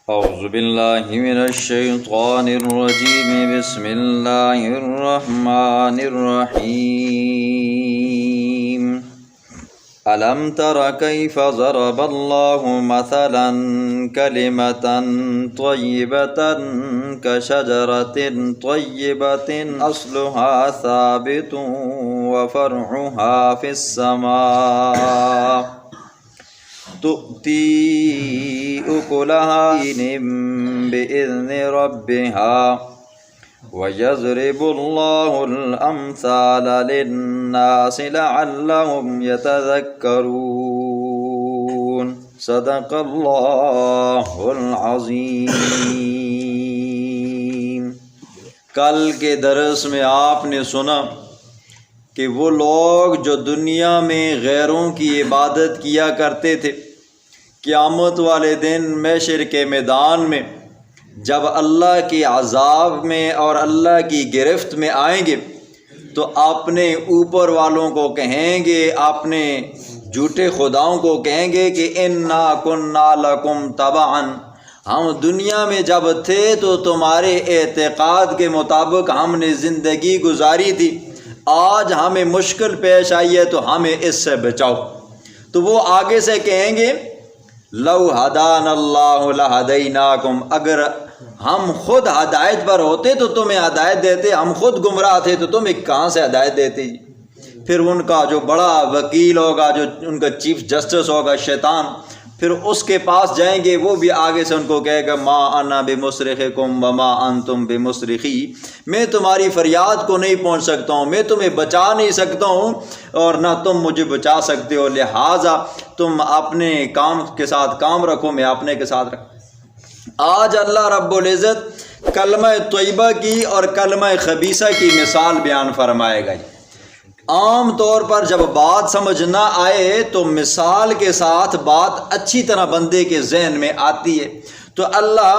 اعوذ باللہ من الشیطان الرجیم بسم اللہ الرحمن الرحیم الم تر کیف ضرب اللہ مثلا کلمۃ طیبۃ کشجرۃ طیبۃ اصلها ثابت وفرعها فی السماء تؤتی أكلها بإذن ربها ويضرب الله الأمثال للناس لعلهم يتذكرون صدق الله العظیم۔ کل کے درس میں آپ نے سنا کہ وہ لوگ جو دنیا میں غیروں کی عبادت کیا کرتے تھے، قیامت والے دن محشر کے میدان میں جب اللہ کے عذاب میں اور اللہ کی گرفت میں آئیں گے تو اپنے اوپر والوں کو کہیں گے، اپنے جھوٹے خداؤں کو کہیں گے کہ انا کنا لکم تبعا، ہم دنیا میں جب تھے تو تمہارے اعتقاد کے مطابق ہم نے زندگی گزاری تھی، آج ہمیں مشکل پیش آئی ہے تو ہمیں اس سے بچاؤ۔ تو وہ آگے سے کہیں گے لو ہدان اللہ لہدیناکم، اگر ہم خود ہدایت پر ہوتے تو تمہیں ہدایت دیتے، ہم خود گمراہ تھے تو تمہیں کہاں سے ہدایت دیتے۔ پھر ان کا جو بڑا وکیل ہوگا، جو ان کا چیف جسٹس ہوگا شیطان، پھر اس کے پاس جائیں گے، وہ بھی آگے سے ان کو کہے گا ما انا بمصرخکم وما انتم بمصرخی، میں تمہاری فریاد کو نہیں پہنچ سکتا ہوں، میں تمہیں بچا نہیں سکتا ہوں اور نہ تم مجھے بچا سکتے ہو، لہٰذا تم اپنے کام کے ساتھ کام رکھو، میں اپنے کے ساتھ رکھوں۔ آج اللہ رب العزت کلمہ طیبہ کی اور کلمہ خبیثہ کی مثال بیان فرمائے گا۔ عام طور پر جب بات سمجھ نہ آئے تو مثال کے ساتھ بات اچھی طرح بندے کے ذہن میں آتی ہے، تو اللہ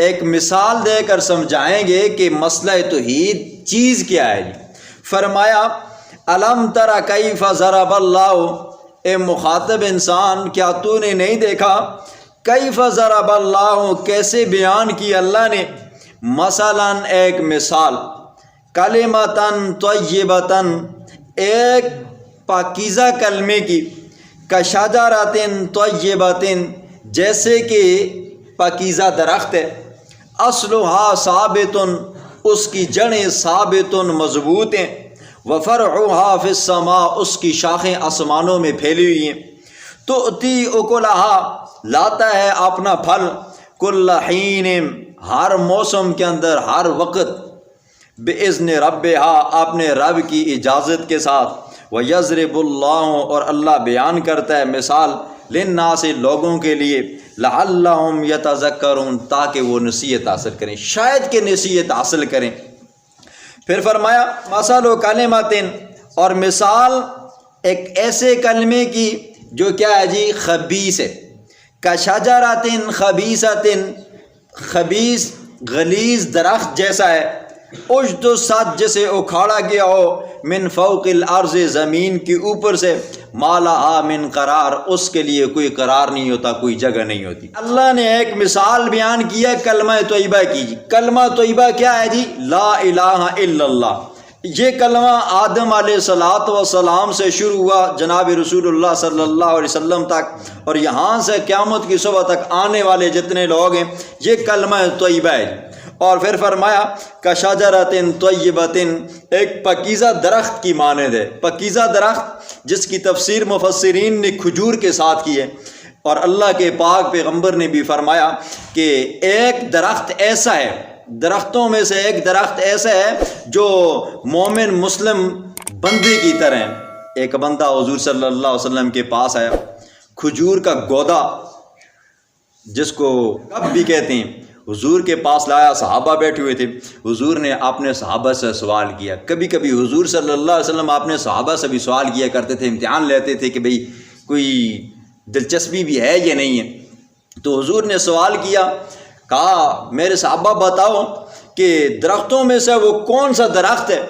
ایک مثال دے کر سمجھائیں گے کہ مسئلہ توحید چیز کیا ہے۔ فرمایا الم تر کیف ضرب اللہ، اے مخاطب انسان کیا تو نے نہیں دیکھا، کیف ضرب اللہ کیسے بیان کی اللہ نے، مثلا ایک مثال، کلمۃ طیبۃ ایک پاکیزہ کلمے کی، کشجرۃ طیبۃ جیسے کہ پاکیزہ درخت ہے، اصلها ثابت اس کی جڑیں ثابت مضبوط ہیں، وفرعها فی السماء اس کی شاخیں آسمانوں میں پھیلی ہوئی ہیں، تؤتی اکلها لاتا ہے اپنا پھل، کل حین ہر موسم کے اندر، ہر وقت، بِإِذْنِ رَبِّهَا اپنے رب کی اجازت کے ساتھ، وَيَضْرِبُ اللَّهُ اور اللہ بیان کرتا ہے مثال، لِلنَّاسِ لوگوں کے لیے، لَعَلَّهُمْ يَتَذَكَّرُونَ تاکہ وہ نصیحت حاصل کریں، شاید کہ نصیحت حاصل کریں۔ پھر فرمایا مَثَلُ کَلِمَةٍ اور مثال ایک ایسے کلمے کی جو کیا ہے جی خبیث ہے، کَشَجَرَةٍ خَبِیثَةٍ خبیث غلیظ درخت جیسا ہے، اجتثت جسے اکھاڑا گیا ہو، من فوق الارض زمین کے اوپر سے، ما لہا من قرار اس کے لیے کوئی قرار نہیں ہوتا، کوئی جگہ نہیں ہوتی۔ اللہ نے ایک مثال بیان کیا کلمہ طیبہ کی۔ کلمہ طیبہ کیا ہے جی؟ لا الہ الا اللہ۔ یہ کلمہ آدم علیہ السلام سے شروع ہوا جناب رسول اللہ صلی اللہ علیہ وسلم تک، اور یہاں سے قیامت کی صبح تک آنے والے جتنے لوگ ہیں یہ کلمہ طیبہ ہے۔ اور پھر فرمایا کشجرۃ طیبۃ ایک پاکیزہ درخت کی مانند ہے، پاکیزہ درخت جس کی تفسیر مفسرین نے کھجور کے ساتھ کی ہے، اور اللہ کے پاک پیغمبر نے بھی فرمایا کہ ایک درخت ایسا ہے، درختوں میں سے ایک درخت ایسا ہے جو مومن مسلم بندے کی طرح ہے۔ ایک بندہ حضور صلی اللہ علیہ وسلم کے پاس آیا، کھجور کا گودا جس کو کب بھی کہتے ہیں، حضور کے پاس لایا، صحابہ بیٹھے ہوئے تھے، حضور نے اپنے صحابہ سے سوال کیا۔ کبھی کبھی حضور صلی اللہ علیہ وسلم اپنے صحابہ سے بھی سوال کیا کرتے تھے، امتحان لیتے تھے کہ بھئی کوئی دلچسپی بھی ہے یا نہیں ہے۔ تو حضور نے سوال کیا، کہا میرے صحابہ بتاؤ کہ درختوں میں سے وہ کون سا درخت ہے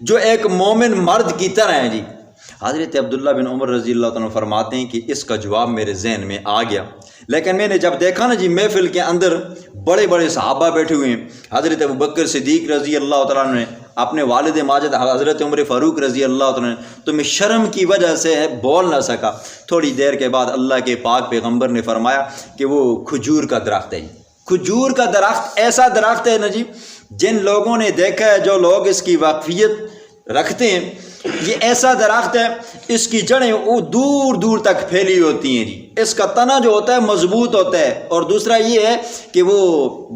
جو ایک مومن مرد کی طرح ہے جی۔ حضرت عبداللہ بن عمر رضی اللہ عنہ فرماتے ہیں کہ اس کا جواب میرے ذہن میں آ گیا لیکن میں نے جب دیکھا نا جی محفل کے اندر بڑے بڑے صحابہ بیٹھے ہوئے ہیں، حضرت ابوبکر صدیق رضی اللہ تعالیٰ عنہ نے، اپنے والد ماجد حضرت عمر فاروق رضی اللہ تعالیٰ عنہ، تو میں شرم کی وجہ سے بول نہ سکا۔ تھوڑی دیر کے بعد اللہ کے پاک پیغمبر نے فرمایا کہ وہ کھجور کا درخت ہے۔ کھجور کا درخت ایسا درخت ہے نا جی، جن لوگوں نے دیکھا ہے، جو لوگ اس کی واقفیت رکھتے ہیں، یہ ایسا درخت ہے، اس کی جڑیں وہ دور دور تک پھیلی ہوتی ہیں جی۔ اس کا تنا جو ہوتا ہے مضبوط ہوتا ہے، اور دوسرا یہ ہے کہ وہ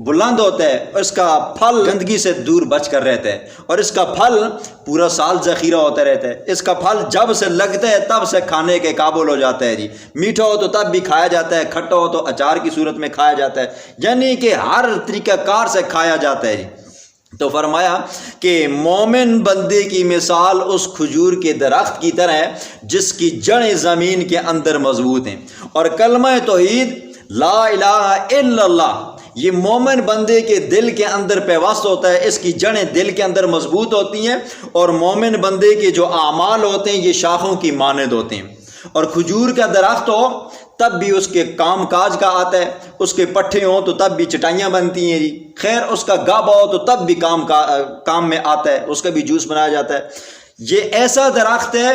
بلند ہوتا ہے، اور اس کا پھل گندگی سے دور بچ کر رہتا ہے، اور اس کا پھل پورا سال ذخیرہ ہوتا رہتا ہے۔ اس کا پھل جب سے لگتا ہے تب سے کھانے کے قابل ہو جاتا ہے جی۔ میٹھا ہو تو تب بھی کھایا جاتا ہے، کھٹا ہو تو اچار کی صورت میں کھایا جاتا ہے، یعنی کہ ہر طریقہ کار سے کھایا جاتا ہے جی۔ تو فرمایا کہ مومن بندے کی مثال اس کھجور کے درخت کی طرح ہے جس کی جڑیں زمین کے اندر مضبوط ہیں، اور کلمہ توحید لا الہ الا اللہ یہ مومن بندے کے دل کے اندر پیوست ہوتا ہے، اس کی جڑیں دل کے اندر مضبوط ہوتی ہیں، اور مومن بندے کے جو اعمال ہوتے ہیں یہ شاخوں کی مانند ہوتے ہیں۔ اور کھجور کا درخت ہو تب بھی اس کے کام کاج کا آتا ہے، اس کے پٹھے ہوں تو تب بھی چٹائیاں بنتی ہیں جی، خیر اس کا گابا ہو تو تب بھی کام میں آتا ہے، اس کا بھی جوس بنایا جاتا ہے۔ یہ ایسا درخت ہے،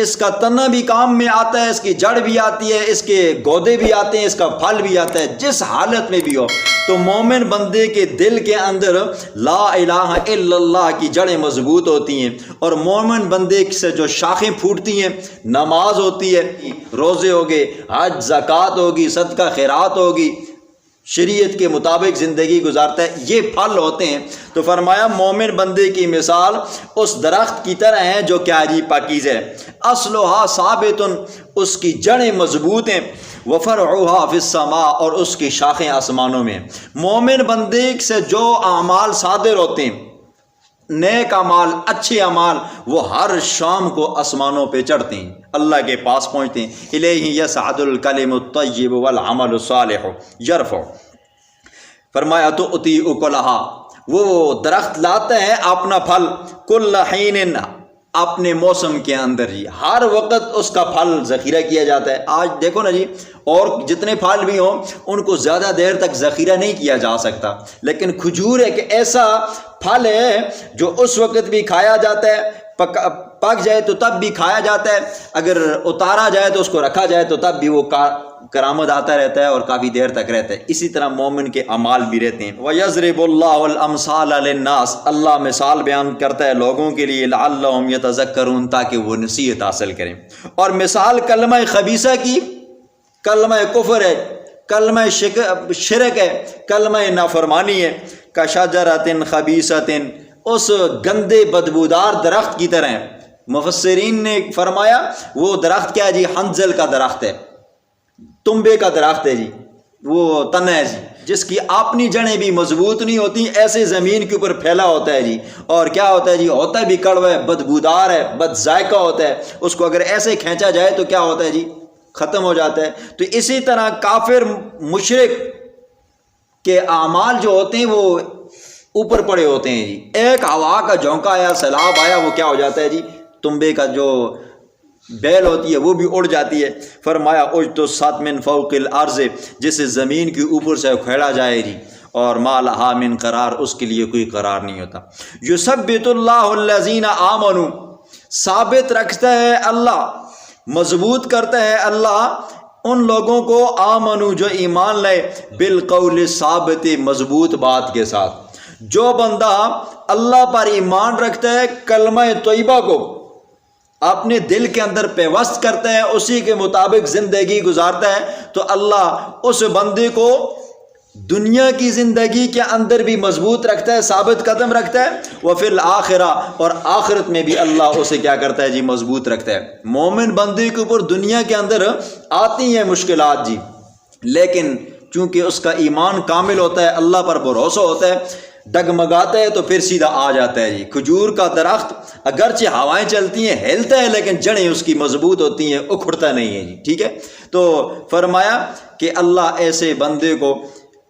اس کا تنا بھی کام میں آتا ہے، اس کی جڑ بھی آتی ہے، اس کے گودے بھی آتے ہیں، اس کا پھل بھی آتا ہے، جس حالت میں بھی ہو۔ تو مومن بندے کے دل کے اندر لا الہ الا اللہ کی جڑیں مضبوط ہوتی ہیں، اور مومن بندے سے جو شاخیں پھوٹتی ہیں، نماز ہوتی ہے، روزے ہوگے، حج زکوٰۃ ہوگی، صدقہ خیرات ہوگی، شریعت کے مطابق زندگی گزارتا ہے، یہ پھل ہوتے ہیں۔ تو فرمایا مومن بندے کی مثال اس درخت کی طرح ہے جو کیا جی پاکیزہ ہے، اصلھا ثابت اس کی جڑیں مضبوط ہیں، وفرعھا فی السماء اور اس کی شاخیں آسمانوں میں۔ مومن بندے سے جو اعمال صادر ہوتے ہیں، نیک اعمال، اچھے اعمال، وہ ہر شام کو آسمانوں پہ چڑھتے ہیں، اللہ کے پاس پہنچتے ہیں۔ الیہ یصعد الکلم الطیب والعمل الصالح یرفع۔ فرمایا تو اتی اکلھا وہ درخت لاتا ہے اپنا پھل کل حین اپنے موسم کے اندر جی، ہر وقت اس کا پھل ذخیرہ کیا جاتا ہے۔ آج دیکھو نا جی، اور جتنے پھل بھی ہوں ان کو زیادہ دیر تک ذخیرہ نہیں کیا جا سکتا، لیکن کھجور ایک ایسا پھل ہے جو اس وقت بھی کھایا جاتا ہے، پک جائے تو تب بھی کھایا جاتا ہے، اگر اتارا جائے تو اس کو رکھا جائے تو تب بھی وہ کرامت آتا رہتا ہے اور کافی دیر تک رہتا ہے۔ اسی طرح مومن کے اعمال بھی رہتے ہیں۔ وَيَضْرِبُ اللَّهُ الْأَمْثَالَ لِلنَّاسِ اللہ مثال بیان کرتا ہے لوگوں کے لیے، لَعَلَّهُمْ يَتَذَكَّرُونَ تاکہ وہ نصیحت حاصل کریں۔ اور مثال کلمہ خبیثہ کی، کلمہ کفر ہے، کلمہ شرک ہے، کلمہ نافرمانی ہے، کَشَجَرَةٍ خَبِیثَةٍ اس گندے بدبودار درخت کی طرح ہے۔ مفسرین نے فرمایا وہ درخت کیا ہے جی، حنظل کا درخت ہے، تنبے کا درخت ہے جی، وہ تنا ہے جی، جس کی اپنی جڑیں بھی مضبوط نہیں ہوتی، ایسے زمین کے اوپر پھیلا ہوتا ہے جی، اور کیا ہوتا ہے جی، ہوتا بھی کڑوا ہے، بدبودار ہے، بد ذائقہ ہوتا ہے، اس کو اگر ایسے کھینچا جائے تو کیا ہوتا ہے جی، ختم ہو جاتا ہے۔ تو اسی طرح کافر مشرک کے اعمال جو ہوتے ہیں وہ اوپر پڑے ہوتے ہیں جی، ایک ہوا کا جھونکا آیا، سیلاب آیا، وہ کیا ہو جاتا ہے جی، تنبے کا جو بیل ہوتی ہے وہ بھی اڑ جاتی ہے۔ فرمایا اجتثت من فوق الارض جسے زمین کے اوپر سے کھیڑا جائے جی، اور ما لہا من قرار اس کے لیے کوئی قرار نہیں ہوتا۔ یثبت اللہ الذین آمنوا ثابت رکھتا ہے اللہ، مضبوط کرتا ہے اللہ ان لوگوں کو آمنو جو ایمان لائے، بالقول ثابت مضبوط بات کے ساتھ۔ جو بندہ اللہ پر ایمان رکھتا ہے، کلمہ طیبہ کو اپنے دل کے اندر پیوست کرتا ہے، اسی کے مطابق زندگی گزارتا ہے، تو اللہ اس بندے کو دنیا کی زندگی کے اندر بھی مضبوط رکھتا ہے، ثابت قدم رکھتا ہے، وفی الآخرہ اور آخرت میں بھی اللہ اسے کیا کرتا ہے جی، مضبوط رکھتا ہے۔ مومن بندے کے اوپر دنیا کے اندر آتی ہیں مشکلات جی، لیکن چونکہ اس کا ایمان کامل ہوتا ہے، اللہ پر بھروسہ ہوتا ہے، ڈگمگاتا ہے تو پھر سیدھا آ جاتا ہے جی۔ کھجور کا درخت اگرچہ ہوائیں چلتی ہیں ہلتا ہے، لیکن جڑیں اس کی مضبوط ہوتی ہیں، اکھڑتا نہیں ہے جی، ٹھیک ہے۔ تو فرمایا کہ اللہ ایسے بندے کو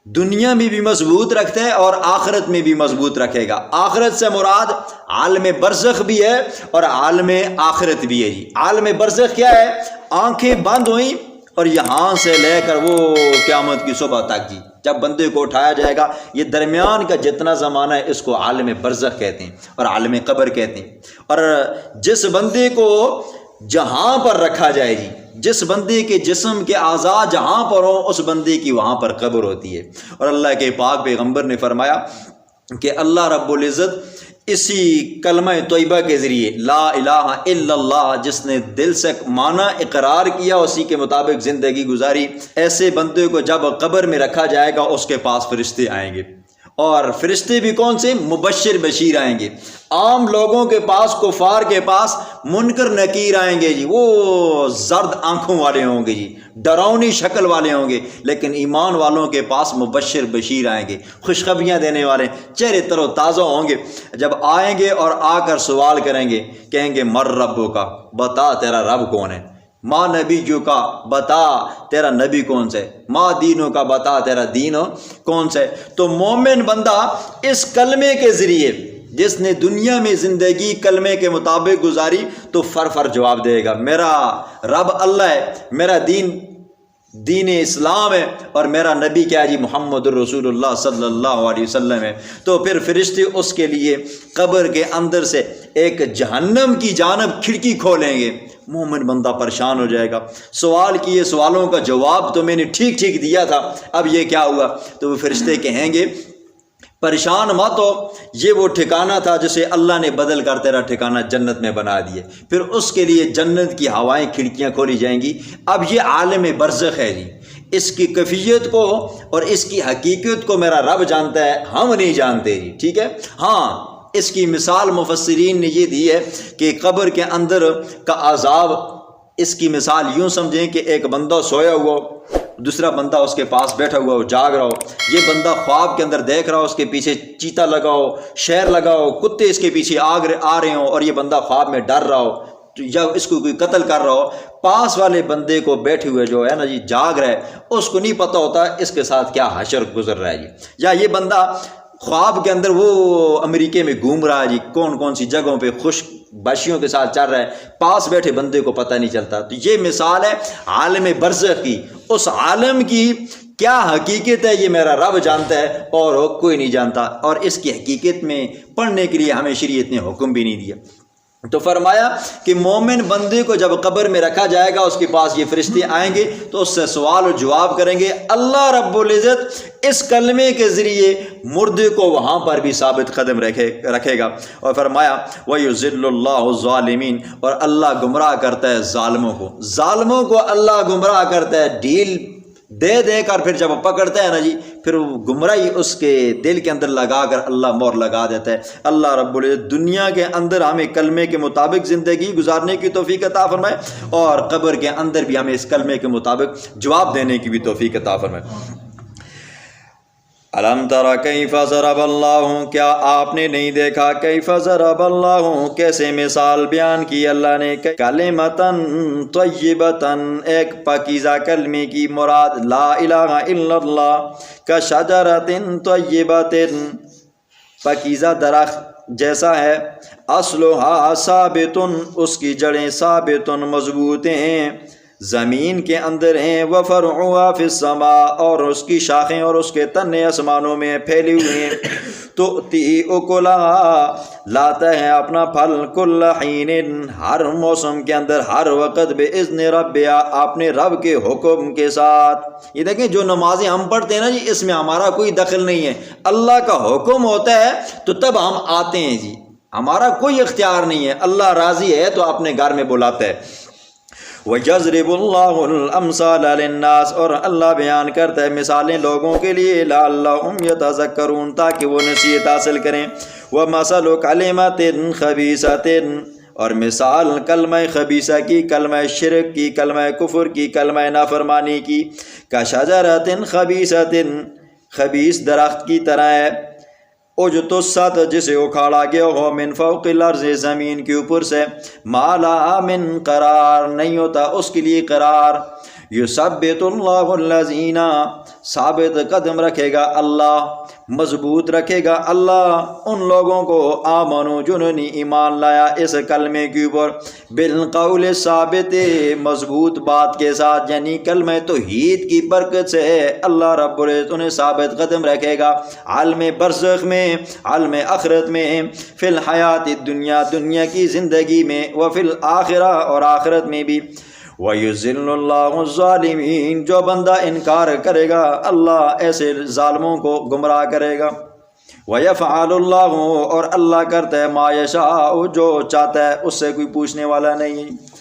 دنیا میں بھی مضبوط رکھتا ہے اور آخرت میں بھی مضبوط رکھے گا۔ آخرت سے مراد عالم برزخ بھی ہے اور عالم آخرت بھی ہے جی۔ عالم برزخ کیا ہے؟ آنکھیں بند ہوئیں اور یہاں سے لے کر وہ قیامت کی صبح تک جی جب بندے کو اٹھایا جائے گا، یہ درمیان کا جتنا زمانہ ہے اس کو عالم برزخ کہتے ہیں اور عالم قبر کہتے ہیں۔ اور جس بندے کو جہاں پر رکھا جائے جی، جس بندے کے جسم کے اعضاء جہاں پر ہوں اس بندے کی وہاں پر قبر ہوتی ہے۔ اور اللہ کے پاک پیغمبر نے فرمایا کہ اللہ رب العزت اسی کلمہ طیبہ کے ذریعے لا الہ الا اللہ، جس نے دل سے معنی اقرار کیا اسی کے مطابق زندگی گزاری، ایسے بندے کو جب قبر میں رکھا جائے گا اس کے پاس فرشتے آئیں گے، اور فرشتے بھی کون سے؟ مبشر بشیر آئیں گے۔ عام لوگوں کے پاس، کفار کے پاس منکر نکیر آئیں گے جی، وہ زرد آنکھوں والے ہوں گے جی، ڈراؤنی شکل والے ہوں گے، لیکن ایمان والوں کے پاس مبشر بشیر آئیں گے، خوشخبریاں دینے والے، چہرے تر و تازہ ہوں گے۔ جب آئیں گے اور آ کر سوال کریں گے، کہیں گے مر ربو کا، بتا تیرا رب کون ہے، ماں نبیوں کا، بتا تیرا نبی کون سے، ماں دینوں کا، بتا تیرا دین کون سے۔ تو مومن بندہ اس کلمے کے ذریعے، جس نے دنیا میں زندگی کلمے کے مطابق گزاری، تو فر جواب دے گا میرا رب اللہ ہے، میرا دین اسلام ہے، اور میرا نبی کیا ہے جی؟ محمد الرسول اللہ صلی اللہ علیہ وسلم ہے۔ تو پھر فرشتے اس کے لیے قبر کے اندر سے ایک جہنم کی جانب کھڑکی کھولیں گے۔ مومن بندہ پریشان ہو جائے گا، سوال کیے، سوالوں کا جواب تو میں نے ٹھیک دیا تھا، اب یہ کیا ہوا؟ تو وہ فرشتے کہیں گے پریشان مت ہو، یہ وہ ٹھکانہ تھا جسے اللہ نے بدل کر تیرا ٹھکانہ جنت میں بنا دیے۔ پھر اس کے لیے جنت کی ہوائیں، کھڑکیاں کھولی جائیں گی۔ اب یہ عالم برزخ ہے جی، اس کی کیفیت کو اور اس کی حقیقت کو میرا رب جانتا ہے، ہم نہیں جانتے جی، ٹھیک ہے۔ ہاں، اس کی مثال مفسرین نے یہ دی ہے کہ قبر کے اندر کا عذاب، اس کی مثال یوں سمجھیں کہ ایک بندہ سویا ہوا، دوسرا بندہ اس کے پاس بیٹھا ہوا ہو، جاگ رہا ہو، یہ بندہ خواب کے اندر دیکھ رہا ہو اس کے پیچھے چیتا لگا ہو، شیر لگا ہو، کتے اس کے پیچھے آ رہے ہوں، اور یہ بندہ خواب میں ڈر رہا ہو یا اس کو کوئی قتل کر رہا ہو۔ پاس والے بندے کو بیٹھے ہوئے جو ہے نا جی، جاگ رہا ہے، اس کو نہیں پتہ ہوتا اس کے ساتھ کیا حشر گزر رہا ہے جی۔ یا یہ بندہ خواب کے اندر وہ امریکہ میں گھوم رہا ہے جی، کون سی جگہوں پہ خوش باشیوں کے ساتھ چل رہا ہے، پاس بیٹھے بندے کو پتہ نہیں چلتا۔ تو یہ مثال ہے عالم برزخ کی، اس عالم کی کیا حقیقت ہے یہ میرا رب جانتا ہے اور کوئی نہیں جانتا، اور اس کی حقیقت میں پڑھنے کے لیے ہمیں شریعت نے حکم بھی نہیں دیا۔ تو فرمایا کہ مومن بندے کو جب قبر میں رکھا جائے گا، اس کے پاس یہ فرشتے آئیں گے تو اس سے سوال و جواب کریں گے۔ اللہ رب العزت اس کلمے کے ذریعے مردے کو وہاں پر بھی ثابت قدم رکھے گا۔ اور فرمایا وَيُذِلُّ اللَّهُ الظَّالِمِينَ، اور اللہ گمراہ کرتا ہے ظالموں کو اللہ گمراہ کرتا ہے، ڈھیل دے کر پھر جب پکڑتا ہے نا جی، پھر وہ گمراہی اس کے دل کے اندر لگا کر اللہ مور لگا دیتا ہے۔ اللہ رب العزت دنیا کے اندر ہمیں کلمے کے مطابق زندگی گزارنے کی توفیق عطا فرمائے، اور قبر کے اندر بھی ہمیں اس کلمے کے مطابق جواب دینے کی بھی توفیق عطا فرمائے۔ الم تر کیف ضرب اللہ، کیا آپ نے نہیں دیکھا کیف ضرب اللہ، کیسے مثال بیان کی اللہ نے، کلمتن طیبتن، ایک پاکیزہ کلمے کی مراد لا الہ الا اللہ، کشجرۃ طیبۃ، پاکیزہ درخت جیسا ہے، اصلھا ثابت، اس کی جڑیں ثابت مضبوط ہیں، زمین کے اندر ہیں، وفرعها فی السماء، اور اس کی شاخیں اور اس کے تنے آسمانوں میں پھیلے ہوئے ہیں، تؤتی اکلھا، لاتا ہے اپنا پھل، کل حین، ہر موسم کے اندر، ہر وقت، باذن ربھا، اپنے رب کے حکم کے ساتھ۔ یہ دیکھیں جو نمازیں ہم پڑھتے ہیں نا جی، اس میں ہمارا کوئی دخل نہیں ہے، اللہ کا حکم ہوتا ہے تو تب ہم آتے ہیں جی، ہمارا کوئی اختیار نہیں ہے، اللہ راضی ہے تو اپنے گھر میں بلاتا ہے۔ وَيَضْرِبُ اللَّهُ الْأَمْثَالَ لِلنَّاسِ، اور اللہ بیان کرتا ہے مثالیں لوگوں کے لیے، لَعَلَّهُمْ يَتَذَكَّرُونَ، تاکہ وہ نصیحت حاصل کریں۔ وَمَثَلُ كَلِمَةٍ خَبِيثَةٍ، اور مثال کلمہ خبیثہ کی، کلمہ شرک کی، کلمہ کفر کی، کلمہ نافرمانی کی، كَشَجَرَةٍ خَبِيثَةٍ، خبیث درخت کی طرح ہے، اجتثت، جسے اکھاڑا گیا ہو، من فوق الارض، زمین کے اوپر سے، ما لہا من قرار، نہیں ہوتا اس کے لیے قرار۔ یثبت اللہ الذین، ثابت قدم رکھے گا اللہ، مضبوط رکھے گا اللہ ان لوگوں کو آمنو جنہوں نے ایمان لایا اس کلمے کے اوپر، بالقول ثابت، مضبوط بات کے ساتھ، یعنی کلمہ توحید کی برکت سے اللہ رب العزت انہیں ثابت قدم رکھے گا عالم برزخ میں، عالم آخرت میں، فی الحیات الدنیا، دنیا کی زندگی میں، وفی الآخرہ، اور آخرت میں بھی۔ وَيُذِلُّ اللَّهُ الظَّالِمِينَ، جو بندہ انکار کرے گا اللہ ایسے ظالموں کو گمراہ کرے گا۔ وَيَفْعَلُ اللَّهُ، اور اللہ کرتا ہے ما یشاء، جو چاہتا ہے، اس سے کوئی پوچھنے والا نہیں ہے۔